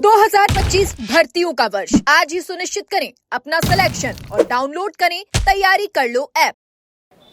2025 भर्तियों का वर्ष आज ही सुनिश्चित करें अपना सिलेक्शन और डाउनलोड करें तैयारी कर लो ऐप।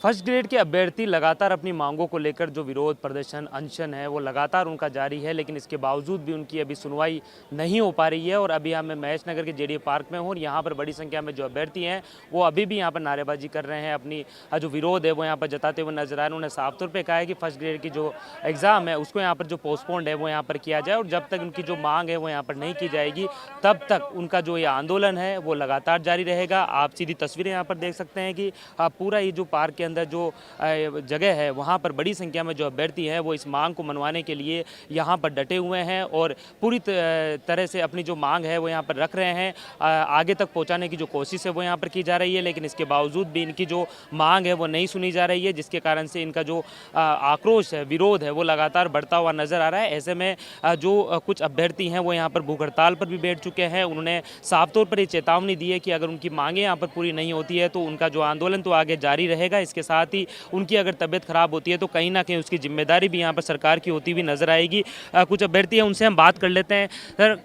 फर्स्ट ग्रेड के अभ्यर्थी लगातार अपनी मांगों को लेकर जो विरोध प्रदर्शन अनशन है वो लगातार उनका जारी है, लेकिन इसके बावजूद भी उनकी अभी सुनवाई नहीं हो पा रही है। और अभी मैं महेश नगर के जेडीए पार्क में हूँ और यहाँ पर बड़ी संख्या में जो अभ्यर्थी हैं वो अभी भी यहाँ पर नारेबाजी कर रहे हैं, अपनी जो विरोध है वो यहाँ पर जताते हुए नजर आ रहे हैं। उन्होंने साफ तौर पर कहा है कि फर्स्ट ग्रेड की जो एग्ज़ाम है उसको यहाँ पर जो पोस्टपोन्ड है वो यहाँ पर किया जाए और जब तक उनकी जो मांग है वो यहाँ पर नहीं की जाएगी तब तक उनका जो ये आंदोलन है वो लगातार जारी रहेगा। आप सीधी तस्वीरें यहाँ पर देख सकते हैं कि पूरा ये जो पार्क के अंदर जो जगह है वहाँ पर बड़ी संख्या में जो अभ्यर्थी हैं वो इस मांग को मनवाने के लिए यहाँ पर डटे हुए हैं और पूरी तरह से अपनी जो मांग है वो यहाँ पर रख रहे हैं। आगे तक पहुँचाने की जो कोशिश है वो यहाँ पर की जा रही है, लेकिन इसके बावजूद भी इनकी जो मांग है वो नहीं सुनी जा रही है, जिसके कारण से इनका जो आक्रोश है, विरोध है वो लगातार बढ़ता हुआ नजर आ रहा है। ऐसे में जो कुछ अभ्यर्थी हैं वो यहाँ पर भूख हड़ताल पर भी बैठ चुके हैं। उन्होंने साफ तौर पर ये चेतावनी दी है कि अगर उनकी मांगें यहाँ पर पूरी नहीं होती है तो उनका जो आंदोलन तो आगे जारी रहेगा। इसके साथ ही उनकी अगर तबीयत खराब होती है तो कहीं ना कहीं उसकी जिम्मेदारी भी यहाँ पर सरकार की होती हुई नजर आएगी। कुछ अभ्यर्थी हैं उनसे हम बात कर लेते हैं। सर,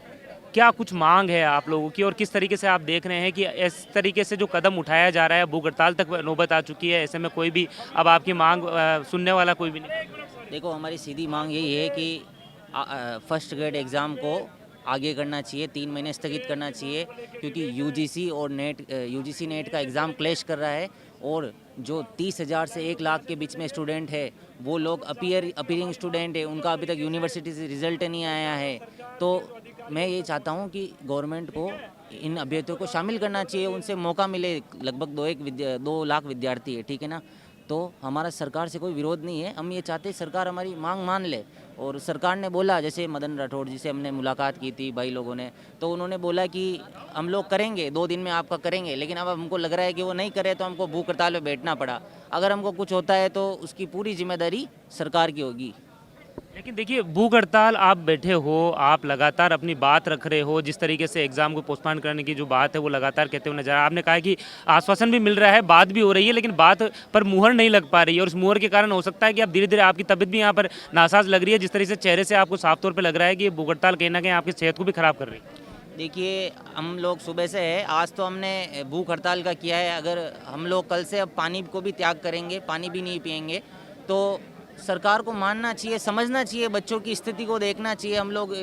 क्या कुछ मांग है आप लोगों की और किस तरीके से आप देख रहे हैं कि इस तरीके से जो कदम उठाया जा रहा है, भूख हड़ताल तक नौबत आ चुकी है, ऐसे में कोई भी अब आपकी मांग सुनने वाला कोई भी नहीं? देखो, हमारी सीधी मांग यही है कि फर्स्ट ग्रेड एग्ज़ाम को आगे करना चाहिए, 3 महीने स्थगित करना चाहिए, क्योंकि यूजीसी और यूजीसी नेट का एग्ज़ाम क्लैश कर रहा है और जो 30,000 से 1 लाख के बीच में स्टूडेंट है वो लोग अपीयरिंग स्टूडेंट है, उनका अभी तक यूनिवर्सिटी से रिजल्ट नहीं आया है। तो मैं ये चाहता हूँ कि गवर्नमेंट को इन अभ्यर्थियों को शामिल करना चाहिए, उनसे मौका मिले। लगभग 2 लाख विद्यार्थी है, ठीक है ना। तो हमारा सरकार से कोई विरोध नहीं है, हम ये चाहते हैं सरकार हमारी मांग मान ले। और सरकार ने बोला, जैसे मदन राठौड़ जी से हमने मुलाकात की थी भाई लोगों ने, तो उन्होंने बोला कि हम लोग करेंगे, 2 दिन में आपका करेंगे, लेकिन अब हमको लग रहा है कि वो नहीं करे तो हमको भूख हड़ताल में बैठना पड़ा। अगर हमको कुछ होता है तो उसकी पूरी जिम्मेदारी सरकार की होगी। लेकिन देखिए, भूख हड़ताल आप बैठे हो, आप लगातार अपनी बात रख रहे हो, जिस तरीके से एग्जाम को पोस्टपोन करने की जो बात है वो लगातार कहते हुए नजर आ। आपने कहा कि आश्वासन भी मिल रहा है, बात भी हो रही है, लेकिन बात पर मुहर नहीं लग पा रही है और उस मुहर के कारण हो सकता है कि आप धीरे धीरे आपकी तबीयत भी यहाँ पर नासाज लग रही है। जिस तरीके से चेहरे से आपको साफ तौर पर लग रहा है कि भूख हड़ताल कहीं ना कहीं आपकी सेहत को भी खराब कर रही है। देखिए, हम लोग सुबह से है, आज तो हमने भूख हड़ताल का किया है। अगर हम लोग कल से अब पानी को भी त्याग करेंगे, पानी भी नहीं पिएंगे, तो सरकार को मानना चाहिए, समझना चाहिए, बच्चों की स्थिति को देखना चाहिए। हम लोग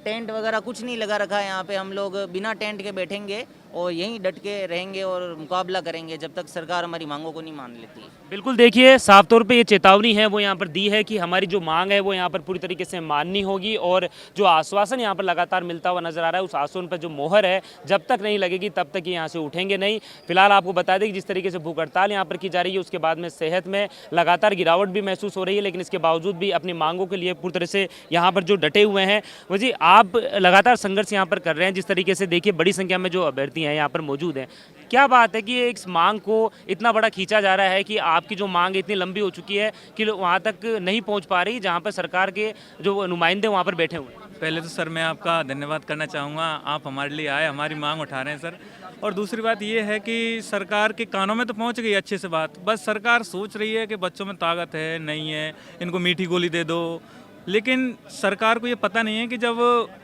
टेंट वगैरह कुछ नहीं लगा रखा है यहाँ पे, हम लोग बिना टेंट के बैठेंगे और यहीं डट के रहेंगे और मुकाबला करेंगे जब तक सरकार हमारी मांगों को नहीं मान लेती। बिल्कुल, देखिए, साफ तौर पे ये चेतावनी है वो यहाँ पर दी है कि हमारी जो मांग है वो यहाँ पर पूरी तरीके से माननी होगी और जो आश्वासन यहाँ पर लगातार मिलता हुआ नजर आ रहा है उस आश्वासन पर जो मोहर है जब तक नहीं लगेगी तब तक ये यहाँ से उठेंगे नहीं। फिलहाल आपको बता दें कि जिस तरीके से भूख हड़ताल यहाँ पर की जा रही है उसके बाद में सेहत में लगातार गिरावट भी महसूस हो रही है, लेकिन इसके बावजूद भी अपनी मांगों के लिए पूरी तरह से यहाँ पर जो डटे हुए हैं वो जी आप लगातार संघर्ष यहाँ पर कर रहे हैं। जिस तरीके से देखिए बड़ी संख्या में जो अभ्यर्थी हैं यहाँ पर मौजूद हैं, क्या बात है कि इस मांग को इतना बड़ा खींचा जा रहा है कि आपकी जो मांग इतनी लंबी हो चुकी है कि वहाँ तक नहीं पहुँच पा रही जहाँ पर सरकार के जो नुमाइंदे वहाँ पर बैठे हुए हैं? पहले तो सर मैं आपका धन्यवाद करना चाहूँगा, आप हमारे लिए आए, हमारी मांग उठा रहे हैं सर। और दूसरी बात ये है कि सरकार के कानों में तो पहुँच गई अच्छे से बात, बस सरकार सोच रही है कि बच्चों में ताकत है नहीं है, इनको मीठी गोली दे दो। लेकिन सरकार को ये पता नहीं है कि जब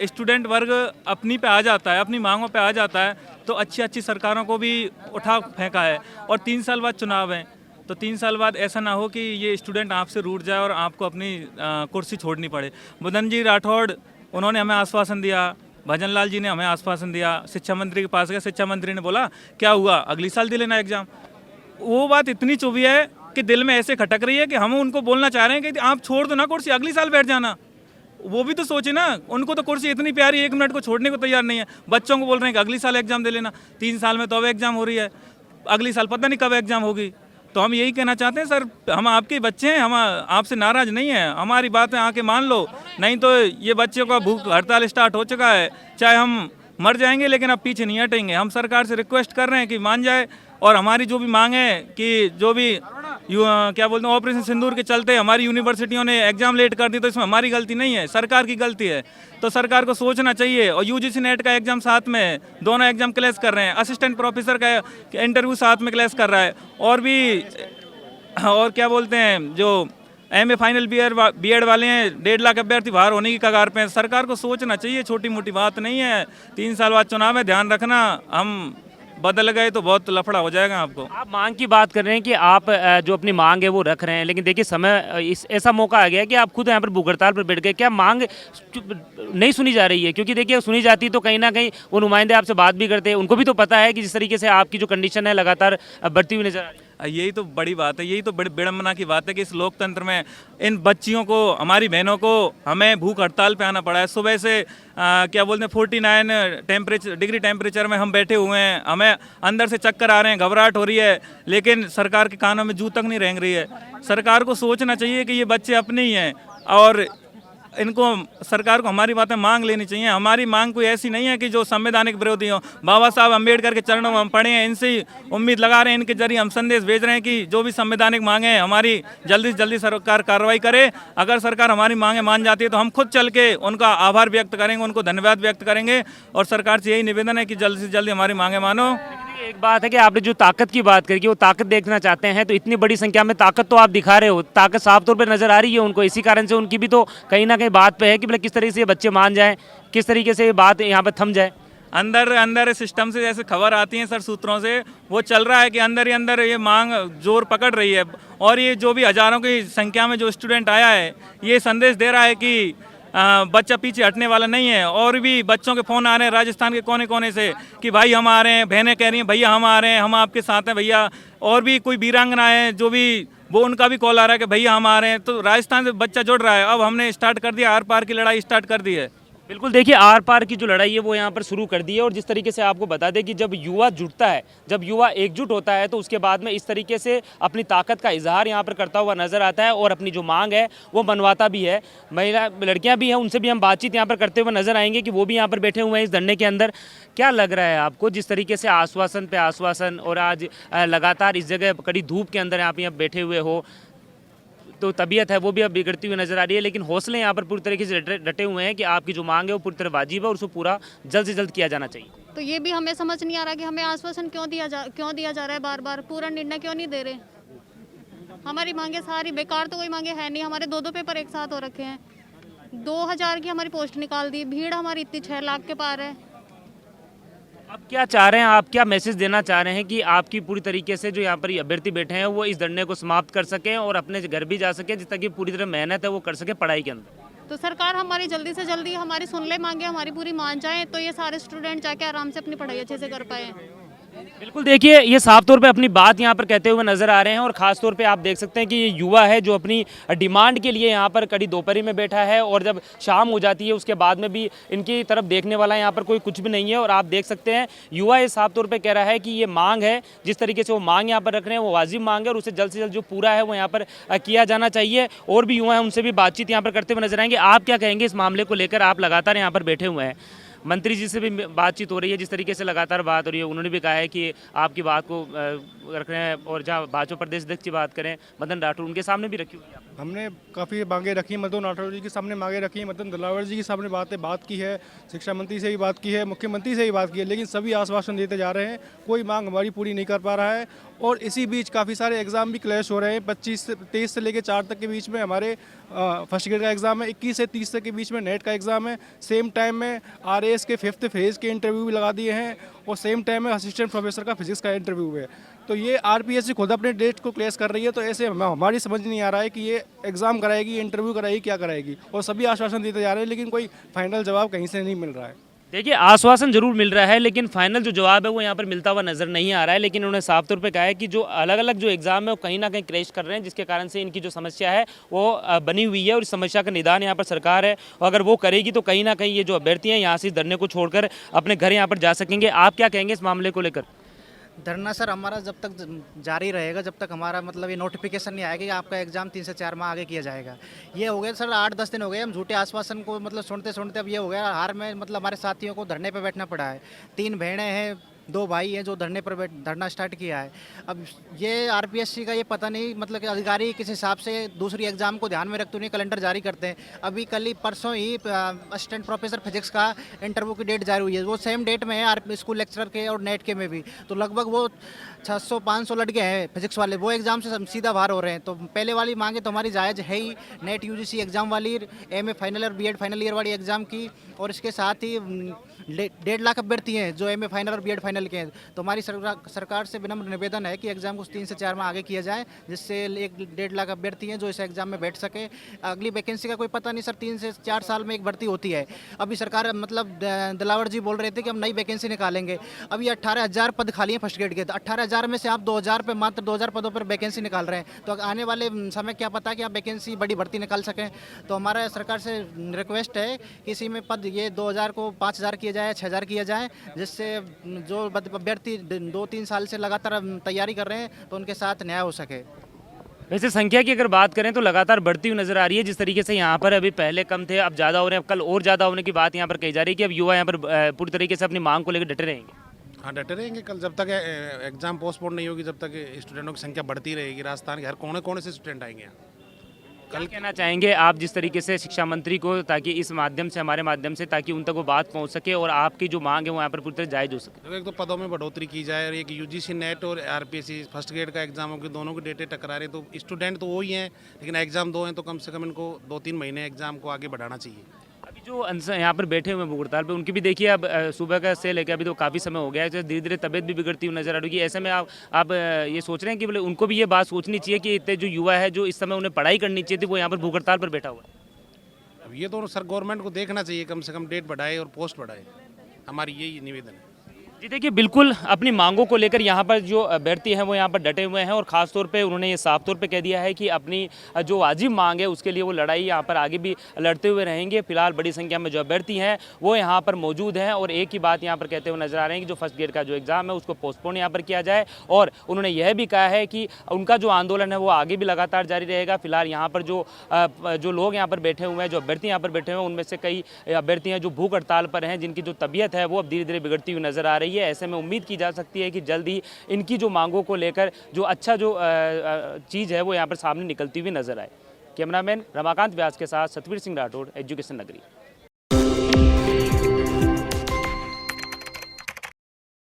स्टूडेंट वर्ग अपनी पे आ जाता है, अपनी मांगों पे आ जाता है, तो अच्छी अच्छी सरकारों को भी उठा फेंका है। और 3 साल बाद चुनाव है, तो 3 साल बाद ऐसा ना हो कि ये स्टूडेंट आपसे रूठ जाए और आपको अपनी कुर्सी छोड़नी पड़े। मदन जी राठौड़, उन्होंने हमें आश्वासन दिया, भजन लाल जी ने हमें आश्वासन दिया, शिक्षा मंत्री के पास गए, शिक्षा मंत्री ने बोला क्या हुआ, अगली साल दे लेना एग्जाम। वो बात इतनी चुभी है कि दिल में ऐसे खटक रही है कि हम उनको बोलना चाह रहे हैं कि आप छोड़ दो ना कुर्सी, अगली साल बैठ जाना। वो भी तो सोचे ना, उनको तो कुर्सी इतनी प्यारी, 1 मिनट को छोड़ने को तैयार नहीं है। बच्चों को बोल रहे हैं कि अगली साल एग्जाम दे लेना, 3 साल में तो अब एग्जाम हो रही है, अगली साल पता नहीं कब एग्जाम होगी। तो हम यही कहना चाहते हैं सर, हम आपके बच्चे हैं, हम आपसे नाराज़ नहीं हैं, हमारी बातें आके मान लो, नहीं तो ये बच्चों का भूख हड़ताल स्टार्ट हो चुका है, चाहे हम मर जाएंगे लेकिन अब पीछे नहीं हटेंगे। हम सरकार से रिक्वेस्ट कर रहे हैं कि मान जाए और हमारी जो भी मांग है कि जो भी क्या बोलते हैं ऑपरेशन सिंदूर के चलते हमारी यूनिवर्सिटियों ने एग्जाम लेट कर दी, तो इसमें हमारी गलती नहीं है, सरकार की गलती है। तो सरकार को सोचना चाहिए। और यूजीसी नेट का एग्जाम साथ में, दोनों एग्जाम क्लैश कर रहे हैं, असिस्टेंट प्रोफेसर का इंटरव्यू साथ में क्लैश कर रहा है, और भी और क्या बोलते हैं जो MA फाइनल बीएड वाले हैं, 1.5 लाख अभ्यर्थी बाहर होने की कगार पे हैं। सरकार को सोचना चाहिए, छोटी मोटी बात नहीं है। 3 साल बाद चुनाव है, ध्यान रखना, हम बदल गए तो बहुत लफड़ा हो जाएगा आपको। आप मांग की बात कर रहे हैं कि आप जो अपनी मांग है वो रख रहे हैं, लेकिन देखिए समय इस ऐसा मौका आ गया कि आप खुद यहाँ पर भूख हड़ताल पर बैठ गए। क्या मांग नहीं सुनी जा रही है? क्योंकि देखिए सुनी जाती तो कहीं ना कहीं वो नुमाइंदे आपसे बात भी करते हैं, उनको भी तो पता है कि जिस तरीके से आपकी जो कंडीशन है लगातार बढ़ती हुई नजर आ रही है। यही तो बड़ी बात है, यही तो बड़ी विडम्बना की बात है कि इस लोकतंत्र में इन बच्चियों को, हमारी बहनों को, हमें भूख हड़ताल पे आना पड़ा है। सुबह से क्या बोलते हैं 49 डिग्री टेम्परेचर में हम बैठे हुए हैं, हमें अंदर से चक्कर आ रहे हैं, घबराहट हो रही है, लेकिन सरकार के कानों में जू तक नहीं रेंग रही है। सरकार को सोचना चाहिए कि ये बच्चे अपने ही हैं और इनको, सरकार को हमारी बातें मांग लेनी चाहिए। हमारी मांग कोई ऐसी नहीं है कि जो संवैधानिक विरोधी हो। बाबा साहब अम्बेडकर के चरणों में हम पढ़े हैं, इनसे ही उम्मीद लगा रहे हैं, इनके जरिए हम संदेश भेज रहे हैं कि जो भी संवैधानिक मांगे हैं हमारी जल्दी से जल्दी सरकार कार्रवाई करे। अगर सरकार हमारी मांगे मान जाती है तो हम खुद चल के उनका आभार व्यक्त करेंगे, उनको धन्यवाद व्यक्त करेंगे और सरकार से यही निवेदन है कि जल्दी से जल्दी हमारी मांगे मानो। एक बात है कि आपने जो ताकत की बात करी कि वो ताकत देखना चाहते हैं, तो इतनी बड़ी संख्या में ताकत तो आप दिखा रहे हो, ताकत साफ तौर पे नजर आ रही है उनको। इसी कारण से उनकी भी तो कहीं ना कहीं बात पे है कि मतलब किस तरीके से ये बच्चे मान जाएं, किस तरीके से ये बात यहाँ पे थम जाए। अंदर सिस्टम से जैसे खबर आती है सर, सूत्रों से वो चल रहा है कि अंदर ही अंदर ये मांग जोर पकड़ रही है और ये जो भी हजारों की संख्या में जो स्टूडेंट आया है, ये संदेश दे रहा है कि बच्चा पीछे हटने वाला नहीं है। और भी बच्चों के फ़ोन आ रहे हैं राजस्थान के कोने कोने से कि भाई हम आ रहे हैं, बहनें कह रही हैं भैया हम आ रहे हैं, हम आपके साथ हैं भैया। और भी कोई वीरांगना है जो भी, वो उनका भी कॉल आ रहा है कि भैया हम आ रहे हैं। तो राजस्थान से बच्चा जुड़ रहा है। अब हमने स्टार्ट कर दिया, आर पार की लड़ाई स्टार्ट कर दी है। बिल्कुल, देखिए आर पार की जो लड़ाई है वो यहाँ पर शुरू कर दी है। और जिस तरीके से आपको बता दें कि जब युवा जुटता है, जब युवा एकजुट होता है, तो उसके बाद में इस तरीके से अपनी ताकत का इजहार यहाँ पर करता हुआ नजर आता है और अपनी जो मांग है वो मनवाता भी है। महिला लड़कियाँ भी हैं, उनसे भी हम बातचीत यहाँ पर करते हुए नजर आएंगे कि वो भी यहाँ पर बैठे हुए हैं इस धरने के अंदर। क्या लग रहा है आपको, जिस तरीके से आश्वासन पे आश्वासन और आज लगातार इस जगह कड़ी धूप के अंदर आप यहाँ बैठे हुए हो, तो तबीयत है वो भी अब बिगड़ती हुई नजर आ रही है, लेकिन हौसले यहाँ पर पूरी तरीके से डटे हुए हैं कि आपकी जो मांग है वो पूरी तरह वाजिब है और उसको पूरा जल्द से जल्द किया जाना चाहिए। तो ये भी हमें समझ नहीं आ रहा कि हमें आश्वासन क्यों दिया जा रहा है बार बार, पूरा निर्णय क्यों नहीं दे रहे। हमारी मांगे सारी बेकार तो कोई मांगे है नहीं। हमारे 2-2 पेपर एक साथ हो रखे हैं, 2000 की हमारी पोस्ट निकाल दी, भीड़ हमारी इतनी 6 लाख के पार है। आप क्या चाह रहे हैं, आप क्या मैसेज देना चाह रहे हैं कि आपकी पूरी तरीके से जो यहाँ पर अभ्यर्थी बैठे हैं वो इस धरने को समाप्त कर सकें और अपने घर भी जा सकें, जिस तक की पूरी तरह मेहनत है वो कर सके पढ़ाई के अंदर? तो सरकार हमारी जल्दी से जल्दी हमारी सुन ले, मांगे हमारी पूरी मान जाए, तो ये सारे स्टूडेंट जाके आराम से अपनी पढ़ाई अच्छे से कर पाए। बिल्कुल, देखिए ये साफ तौर पे अपनी बात यहाँ पर कहते हुए नजर आ रहे हैं और खास तौर पे आप देख सकते हैं कि ये युवा है जो अपनी डिमांड के लिए यहाँ पर कड़ी दोपहरी में बैठा है और जब शाम हो जाती है उसके बाद में भी इनकी तरफ देखने वाला यहाँ पर कोई कुछ भी नहीं है। और आप देख सकते हैं युवा ये साफ तौर पर कह रहा है कि ये मांग है, जिस तरीके से वो मांग यहाँ पर रख रहे हैं वो वाजिब मांग है और उसे जल्द से जल्द जो पूरा है वो यहाँ पर किया जाना चाहिए। और भी युवा है, उनसे भी बातचीत यहाँ पर करते हुए नजर आएंगे। आप क्या कहेंगे इस मामले को लेकर? आप लगातार यहाँ पर बैठे हुए हैं, मंत्री जी से भी बातचीत हो रही है, जिस तरीके से लगातार बात हो रही है, उन्होंने भी कहा है कि आपकी बात को रख रहे हैं। और जहाँ भाजपा प्रदेश अध्यक्ष की बात करें मदन राठौर, उनके सामने भी रखी हुई है। हमने काफ़ी मांगे रखी, मदन राठौर जी के सामने मांगे रखी, मदन दलावर जी के सामने बात की है, शिक्षा मंत्री से भी बात की है, मुख्यमंत्री से भी बात की है, लेकिन सभी आश्वासन देते जा रहे हैं, कोई मांग हमारी पूरी नहीं कर पा रहा है। और इसी बीच काफ़ी सारे एग्ज़ाम भी क्लैश हो रहे हैं। 23 से लेकर 4 तक के बीच में हमारे फर्स्ट ग्रेड का एग्ज़ाम है, 21 से 30 तक के बीच में नेट का एग्ज़ाम है। सेम टाइम में RAS के 5th फेज़ के इंटरव्यू भी लगा दिए हैं और सेम टाइम में असिस्टेंट प्रोफेसर का फिजिक्स का इंटरव्यू है। तो ये RPSC खुद अपने डेट को क्लेश कर रही है। तो ऐसे हमारी समझ नहीं आ रहा है कि ये एग्ज़ाम कराएगी, इंटरव्यू कराएगी, क्या कराएगी। और सभी आश्वासन देते जा रहे हैं लेकिन कोई फाइनल जवाब कहीं से नहीं मिल रहा है। देखिए आश्वासन जरूर मिल रहा है लेकिन फाइनल जो जवाब है वो यहाँ पर मिलता हुआ नजर नहीं आ रहा है। लेकिन उन्होंने साफ तौर पे कहा है कि जो अलग अलग जो एग्जाम है वो कहीं ना कहीं क्रैश कर रहे हैं, जिसके कारण से इनकी जो समस्या है वो बनी हुई है और इस समस्या का निदान यहाँ पर सरकार है। और अगर वो करेगी तो कहीं ना कहीं ये जो अभ्यर्थी हैं यहाँ से इस धरने को छोड़कर अपने घर यहाँ पर जा सकेंगे। आप क्या कहेंगे इस मामले को लेकर? धरना सर हमारा जब तक जारी रहेगा, जब तक हमारा मतलब ये नोटिफिकेशन नहीं आएगा कि आपका एग्ज़ाम 3 से 4 माह आगे किया जाएगा। ये हो गया सर 8-10 दिन हो गए हम झूठे आश्वासन को मतलब सुनते सुनते अब ये हो गया हार में मतलब हमारे साथियों को धरने पे बैठना पड़ा है। 3 बहनें हैं, दो भाई हैं जो धरना स्टार्ट किया है। अब ये आरपीएससी का ये पता नहीं मतलब कि अधिकारी किस हिसाब से दूसरी एग्जाम को ध्यान में रखते हुए कैलेंडर जारी करते हैं। अभी कल ही परसों ही असिस्टेंट प्रोफेसर फिजिक्स का इंटरव्यू की डेट जारी हुई है, वो सेम डेट में है स्कूल लेक्चरर के और नेट के में भी। तो लगभग वो 600-500 लड़के हैं फिजिक्स वाले, वो एग्जाम से सीधा बाहर हो रहे हैं। तो पहले वाली मांगे तो हमारी जायज़ है ही, नेट यूजीसी एग्जाम वाली, एमए फाइनल और बीएड फाइनल ईयर वाली एग्जाम की, और इसके साथ ही 1.5 लाख अभ्यर्थी हैं जो एमए फाइनल और बीएड फाइनल के हैं। तो हमारी सरकार से विनम्र निवेदन है कि एग्जाम को 3 से 4 माह आगे किया जाए, जिससे 1.5 लाख अभ्यर्थी हैं जो इस एग्जाम में बैठ सके। अगली वैकेंसी का कोई पता नहीं सर, 3 से 4 साल में एक भर्ती होती है। अभी सरकार मतलब दिलावर जी बोल रहे थे कि हम नई वैकेंसी निकालेंगे। अभी 18,000 पद खाली हैं फर्स्ट ग्रेड के, तो 18,000 में से आप 2,000 पे मात्र 2,000 पदों पर वैकेंसी निकाल रहे हैं। तो आने वाले समय क्या पता कि आप वैकेंसी बड़ी भर्ती निकाल सकें। तो हमारा सरकार से रिक्वेस्ट है कि इसी में पद ये 2,000 को 5,000 किया जाए, 6,000 किया जाए, जिससे जो अभ्यर्थी 2-3 साल से लगातार तैयारी कर रहे हैं तो उनके साथ न्याय हो सके। वैसे संख्या की अगर बात करें तो लगातार बढ़ती हुई नजर आ रही है। जिस तरीके से यहाँ पर अभी पहले कम थे, अब ज़्यादा हो रहे हैं, अब कल और ज़्यादा होने की बात यहाँ पर कही जा रही है कि अब युवा यहाँ पर पूरी तरीके से अपनी मांग को लेकर डटे रहेंगे। हाँ, डटे रहेंगे। कल जब तक एग्ज़ाम पोस्टपोन नहीं होगी, जब तक स्टूडेंटों की संख्या बढ़ती रहेगी। राजस्थान के हर कोने कोने से स्टूडेंट आएंगे यहाँ। कल कहना चाहेंगे आप जिस तरीके से शिक्षा मंत्री को, ताकि इस माध्यम से, हमारे माध्यम से, ताकि उन तक वो बात पहुंच सके और आपकी जो मांग है वो यहाँ पर पूरी तरह जायज़ हो सके? देखो, एक तो पदों में बढ़ोतरी की जाए, और एक यूजीसी नेट और आरपीएससी फर्स्ट ग्रेड का एग्जाम होगी, दोनों की डेटें टकरा रहे हैं। तो स्टूडेंट तो वही हैं, लेकिन एग्ज़ाम 2 हैं, तो कम से कम इनको 2-3 महीने एग्ज़ाम को आगे बढ़ाना चाहिए। अभी जो यहाँ पर बैठे हुए हैं भूख हड़ताल पे, उनकी भी देखिए अब सुबह का से लेकर अभी तो काफ़ी समय हो गया है, तो धीरे धीरे तबीयत भी बिगड़ती हुई नजर आ रही है। ऐसे में आप ये सोच रहे हैं कि बोले उनको भी ये बात सोचनी चाहिए कि इतने जो युवा है जो इस समय उन्हें पढ़ाई करनी चाहिए थी, वो यहाँ पर भूख हड़ताल पर बैठा हुआ है। अब ये तो सर गवर्नमेंट को देखना चाहिए, कम से कम डेट बढ़ाए और पोस्ट बढ़ाए। हमारी यही निवेदन है। जी देखिए, बिल्कुल अपनी मांगों को लेकर यहाँ पर जो अभ्यर्थी हैं वो यहाँ पर डटे हुए हैं, और ख़ास तौर पे उन्होंने ये साफ तौर पे कह दिया है कि अपनी जो वाजिब मांग है उसके लिए वो लड़ाई यहाँ पर आगे भी लड़ते हुए रहेंगे। फिलहाल बड़ी संख्या में जो अभ्यर्थी हैं वो यहाँ पर मौजूद हैं, और एक ही बात यहाँ पर कहते हुए नजर आ रहे हैं कि जो फर्स्ट ग्रेड का जो एग्ज़ाम है उसको पोस्टपोन यहाँ पर किया जाए। और उन्होंने यह भी कहा है कि उनका जो आंदोलन है वो आगे भी लगातार जारी रहेगा। फिलहाल यहाँ पर जो लोग यहाँ पर बैठे हुए हैं, जो अभ्यर्थी यहाँ पर बैठे हुए हैं, उनमें से कई अभ्यर्थी हैं जो भूख हड़ताल पर हैं, जिनकी जो तबीयत है वो अब धीरे धीरे बिगड़ती हुई नजर आ रही है। ऐसे में उम्मीद की जा सकती है कि जल्द ही इनकी जो मांगों को लेकर जो अच्छा जो चीज़ है वो यहाँ पर सामने निकलती हुई नजर आए। कैमरामैन रमाकांत व्यास के साथ सतवीर सिंह राठौड़, एजुकेशन नगरी।